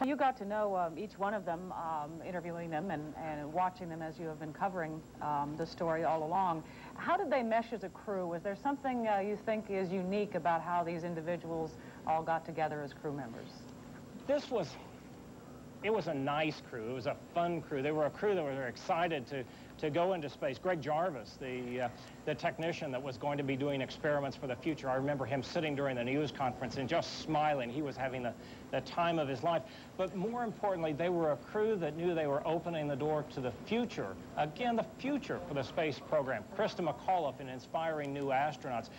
You got to know each one of them, interviewing them and watching them as you have been covering the story all along. How did they mesh as a crew? Was there something you think is unique about how these individuals all got together as crew members? It was a nice crew. It was a fun crew. They were a crew that were excited to go into space. Greg Jarvis, the technician that was going to be doing experiments for the future, I remember him sitting during the news conference and just smiling. He was having the time of his life. But more importantly, they were a crew that knew they were opening the door to the future. Again, the future for the space program. Christa McAuliffe in inspiring new astronauts.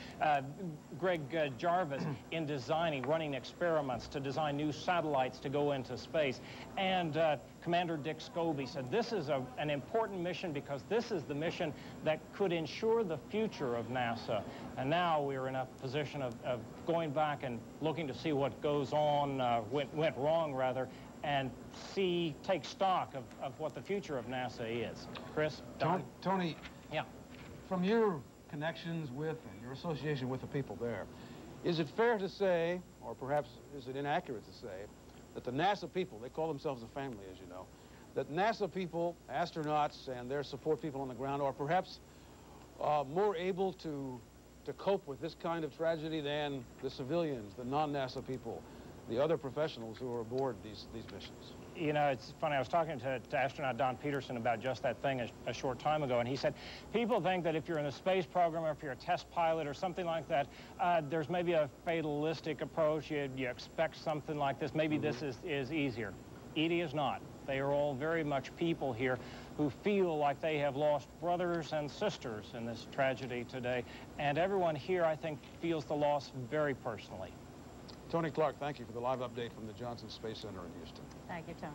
Greg Jarvis in designing, running experiments to design new satellites to go into space. And Commander Dick Scobee said, this is an important mission because this is the mission that could ensure the future of NASA. And now we're in a position of going back and looking to see what goes on, went wrong rather, and take stock of what the future of NASA is. Chris? Don? Tony, yeah. From your connections with and your association with the people there, is it fair to say, or perhaps is it inaccurate to say, that the NASA people, they call themselves a family, as you know, that NASA people, astronauts, and their support people on the ground are perhaps more able to cope with this kind of tragedy than the civilians, the non-NASA people, the other professionals who are aboard these missions? You know, it's funny, I was talking to astronaut Don Peterson about just that thing a short time ago, and he said, people think that if you're in the space program or if you're a test pilot or something like that, there's maybe a fatalistic approach. You expect something like this. Maybe this is easier. It is not. They are all very much people here who feel like they have lost brothers and sisters in this tragedy today, and everyone here, I think, feels the loss very personally. Tony Clark, thank you for the live update from the Johnson Space Center in Houston. Thank you, Tony.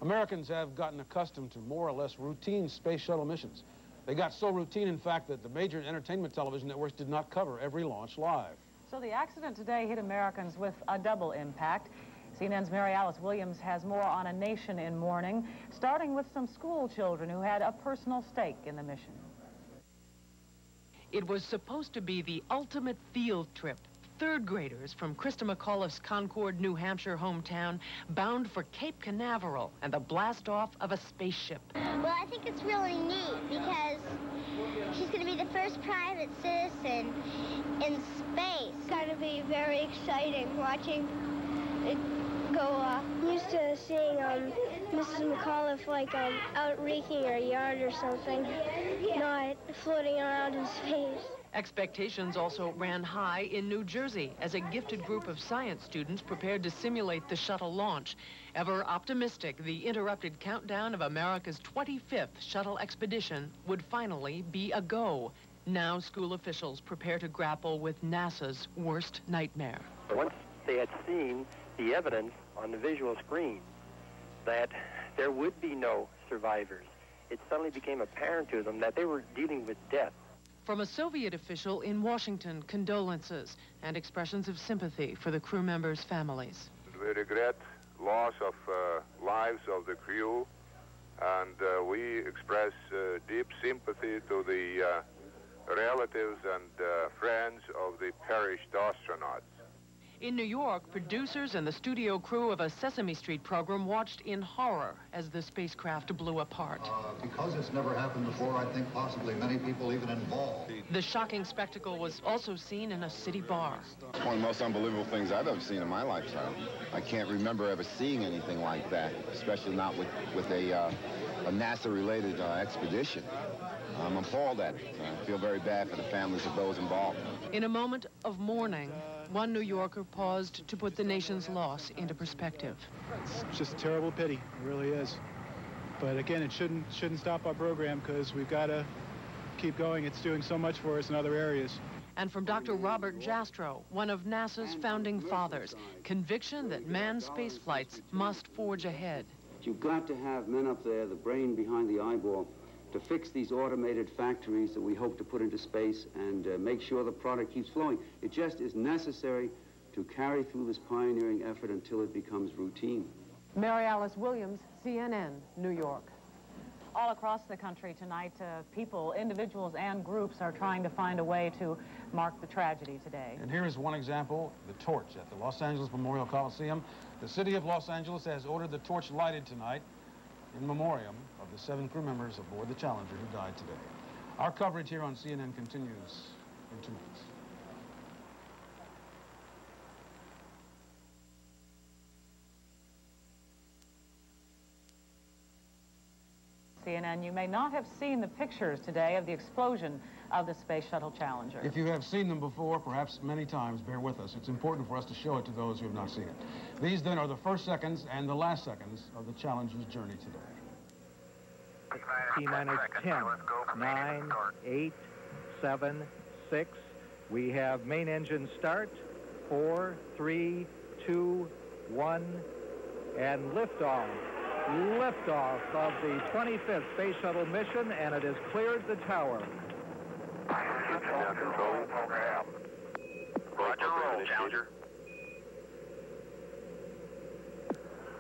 Americans have gotten accustomed to more or less routine space shuttle missions. They got so routine, in fact, that the major entertainment television networks did not cover every launch live. So the accident today hit Americans with a double impact. CNN's Mary Alice Williams has more on a nation in mourning, starting with some school children who had a personal stake in the mission. It was supposed to be the ultimate field trip. Third graders from Christa McAuliffe's Concord, New Hampshire hometown, bound for Cape Canaveral and the blast-off of a spaceship. Well, I think it's really neat because she's going to be the first private citizen in space. It's going to be very exciting watching it go off. I'm used to seeing Mrs. McAuliffe like out raking her yard or something, not floating around in space. Expectations also ran high in New Jersey as a gifted group of science students prepared to simulate the shuttle launch. Ever optimistic, the interrupted countdown of America's 25th shuttle expedition would finally be a go. Now school officials prepare to grapple with NASA's worst nightmare. Once they had seen the evidence on the visual screen that there would be no survivors, it suddenly became apparent to them that they were dealing with death. From a Soviet official in Washington, condolences and expressions of sympathy for the crew members' families. We regret loss of lives of the crew, and we express deep sympathy to the relatives and friends of the perished astronauts. In New York, producers and the studio crew of a Sesame Street program watched in horror as the spacecraft blew apart. Because it's never happened before, I think possibly many people even involved. The shocking spectacle was also seen in a city bar. It's one of the most unbelievable things I've ever seen in my lifetime. I can't remember ever seeing anything like that, especially not with a NASA-related expedition. I'm appalled at it. I feel very bad for the families of those involved. In a moment of mourning, one New Yorker paused to put the nation's loss into perspective. It's just a terrible pity, it really is. But again, it shouldn't stop our program because we've got to keep going. It's doing so much for us in other areas. And from Dr. Robert Jastrow, one of NASA's founding fathers, conviction that manned space flights must forge ahead. You've got to have men up there, the brain behind the eyeball, to fix these automated factories that we hope to put into space and make sure the product keeps flowing. It just is necessary to carry through this pioneering effort until it becomes routine. Mary Alice Williams, CNN, New York. all across the country tonight, people, individuals and groups are trying to find a way to mark the tragedy today. And here is one example, the torch at the Los Angeles Memorial Coliseum. The city of Los Angeles has ordered the torch lighted tonight in memoriam of the 7 crew members aboard the Challenger who died today. Our coverage here on CNN continues in 2 minutes. CNN, you may not have seen the pictures today of the explosion of the Space Shuttle Challenger. If you have seen them before, perhaps many times, bear with us. It's important for us to show it to those who have not seen it. These then are the first seconds and the last seconds of the Challenger's journey today. T-minus 10, 9, 8, 7, 6. We have main engine start. 4, 3, 2, 1, and liftoff. Liftoff of the 25th Space Shuttle mission, and it has cleared the tower. Now control. Roger, roll, Challenger.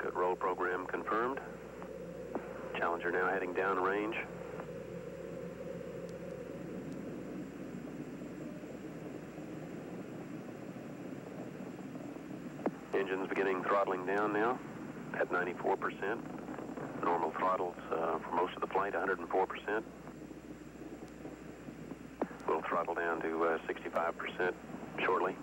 Good, roll program confirmed. Challenger now heading down range. Engines beginning throttling down now at 94%. Normal throttles for most of the flight, 104%. We'll throttle down to 65% shortly.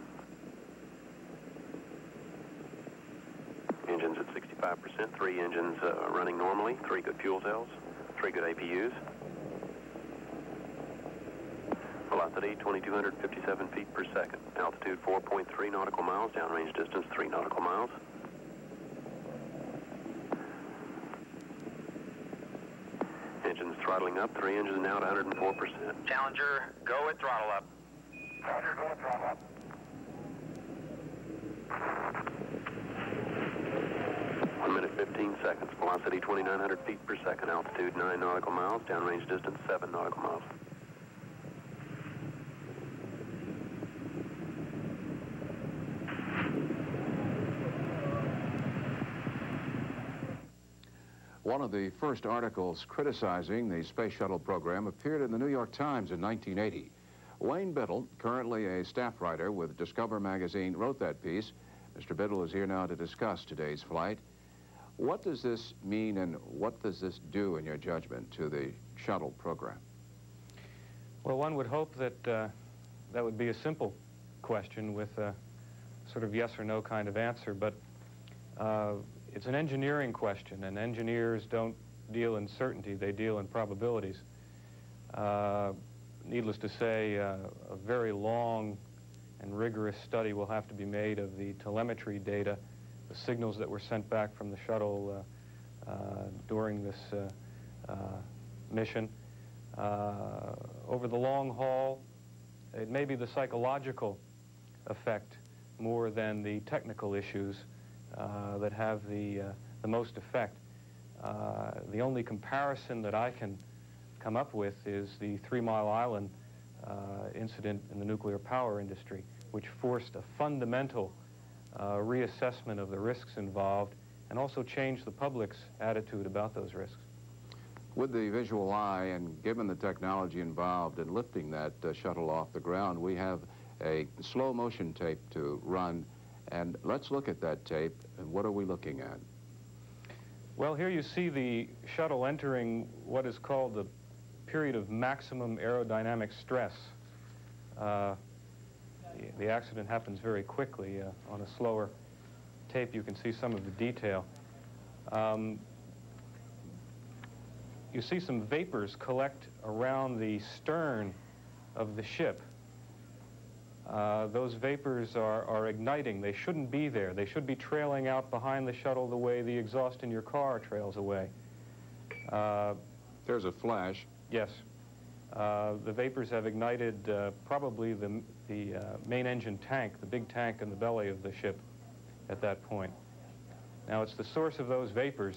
Engines at 65%, 3 engines running normally, 3 good fuel cells, 3 good APUs. Velocity 2,257 feet per second. Altitude 4.3 nautical miles, downrange distance 3 nautical miles. Engines throttling up, 3 engines now at 104%. Challenger, go at throttle up. Challenger, go at throttle up. 1 minute 15 seconds. Velocity 2,900 feet per second. Altitude 9 nautical miles. Downrange distance 7 nautical miles. One of the first articles criticizing the space shuttle program appeared in the New York Times in 1980. Wayne Biddle, currently a staff writer with Discover magazine, wrote that piece. Mr. Biddle is here now to discuss today's flight. What does this mean and what does this do in your judgment to the shuttle program? Well, one would hope that that would be a simple question with a sort of yes or no kind of answer, but it's an engineering question, and engineers don't deal in certainty, they deal in probabilities. Needless to say, a very long and rigorous study will have to be made of the telemetry data, the signals that were sent back from the shuttle during this mission. Over the long haul, it may be the psychological effect more than the technical issues that have the most effect. The only comparison that I can come up with is the 3 Mile Island incident in the nuclear power industry, which forced a fundamental reassessment of the risks involved and also changed the public's attitude about those risks. With the visual eye and given the technology involved in lifting that shuttle off the ground, we have a slow motion tape to run. And let's look at that tape, and what are we looking at? Well, here you see the shuttle entering what is called the period of maximum aerodynamic stress. The accident happens very quickly. On a slower tape, you can see some of the detail. You see some vapors collect around the stern of the ship. Those vapors are igniting. They shouldn't be there. They should be trailing out behind the shuttle the way the exhaust in your car trails away. There's a flash. Yes. The vapors have ignited probably the main engine tank, the big tank in the belly of the ship at that point. Now, it's the source of those vapors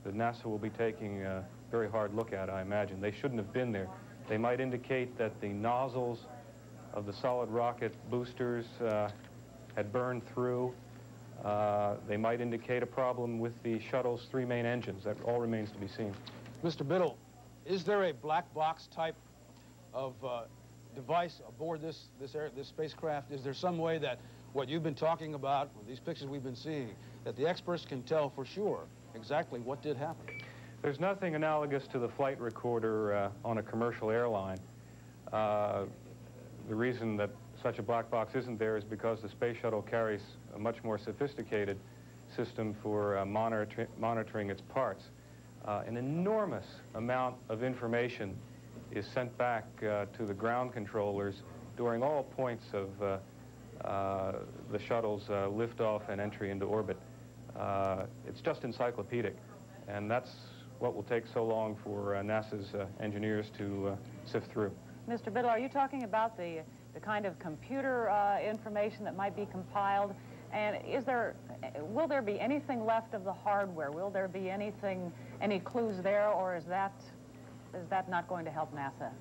that NASA will be taking a very hard look at, I imagine. They shouldn't have been there. They might indicate that the nozzles of the solid rocket boosters had burned through. They might indicate a problem with the shuttle's 3 main engines. That all remains to be seen. Mr. Biddle, is there a black box type of device aboard this spacecraft? Is there some way that what you've been talking about, or these pictures we've been seeing, that the experts can tell for sure exactly what did happen? There's nothing analogous to the flight recorder on a commercial airline. The reason that such a black box isn't there is because the space shuttle carries a much more sophisticated system for monitoring its parts. An enormous amount of information is sent back to the ground controllers during all points of the shuttle's liftoff and entry into orbit. It's just encyclopedic, and that's what will take so long for NASA's engineers to sift through. Mr. Biddle, are you talking about the kind of computer information that might be compiled? And will there be anything left of the hardware? Will there be any clues there, or is that not going to help NASA?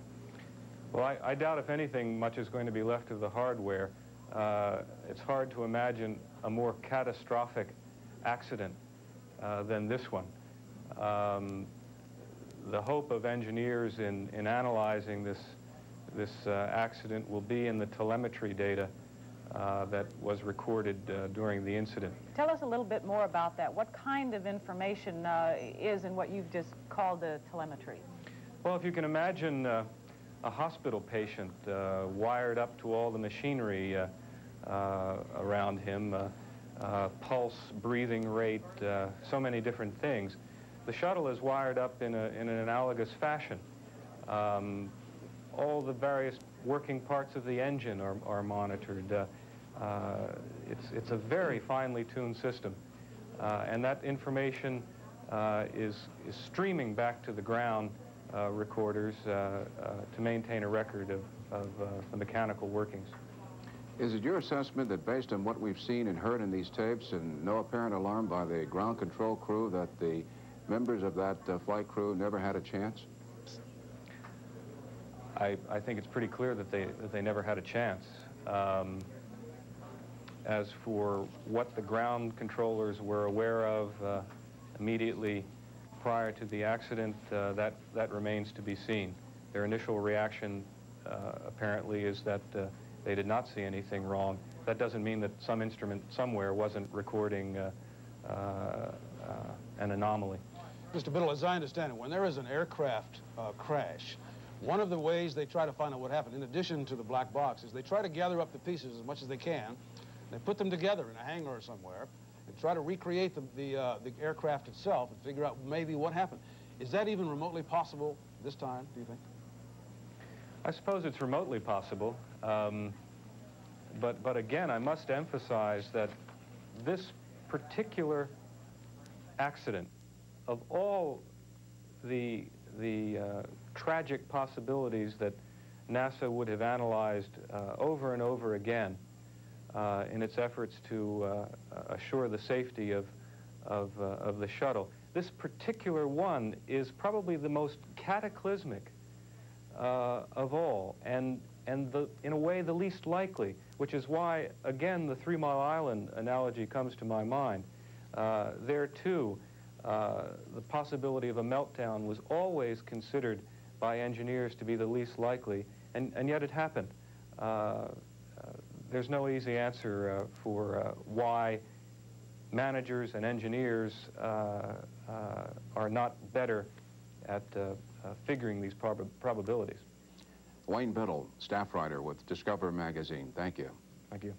Well, I doubt if anything much is going to be left of the hardware. It's hard to imagine a more catastrophic accident than this one. The hope of engineers in analyzing this accident will be in the telemetry data that was recorded during the incident. Tell us a little bit more about that. What kind of information is in what you've just called the telemetry? Well, if you can imagine a hospital patient wired up to all the machinery around him, pulse, breathing rate, so many different things. The shuttle is wired up in an analogous fashion. All the various working parts of the engine are monitored. It's a very finely tuned system, and that information is streaming back to the ground recorders to maintain a record of the mechanical workings. Is it your assessment that based on what we've seen and heard in these tapes and no apparent alarm by the ground control crew that the members of that flight crew never had a chance? I think it's pretty clear that they never had a chance. As for what the ground controllers were aware of immediately prior to the accident, that remains to be seen. Their initial reaction apparently is that they did not see anything wrong. That doesn't mean that some instrument somewhere wasn't recording an anomaly. Mr. Biddle, as I understand it, when there is an aircraft crash, one of the ways they try to find out what happened, in addition to the black box, is they try to gather up the pieces as much as they can. They put them together in a hangar somewhere and try to recreate the aircraft itself and figure out maybe what happened. Is that even remotely possible this time, do you think? I suppose it's remotely possible. But again, I must emphasize that this particular accident, of all the tragic possibilities that NASA would have analyzed over and over again in its efforts to assure the safety of the shuttle, this particular one is probably the most cataclysmic of all, and in a way the least likely, which is why, again, the 3 Mile Island analogy comes to my mind. There, too, the possibility of a meltdown was always considered by engineers to be the least likely, and yet it happened. There's no easy answer for why managers and engineers are not better at figuring these probabilities. Wayne Biddle, staff writer with Discover magazine. Thank you. Thank you.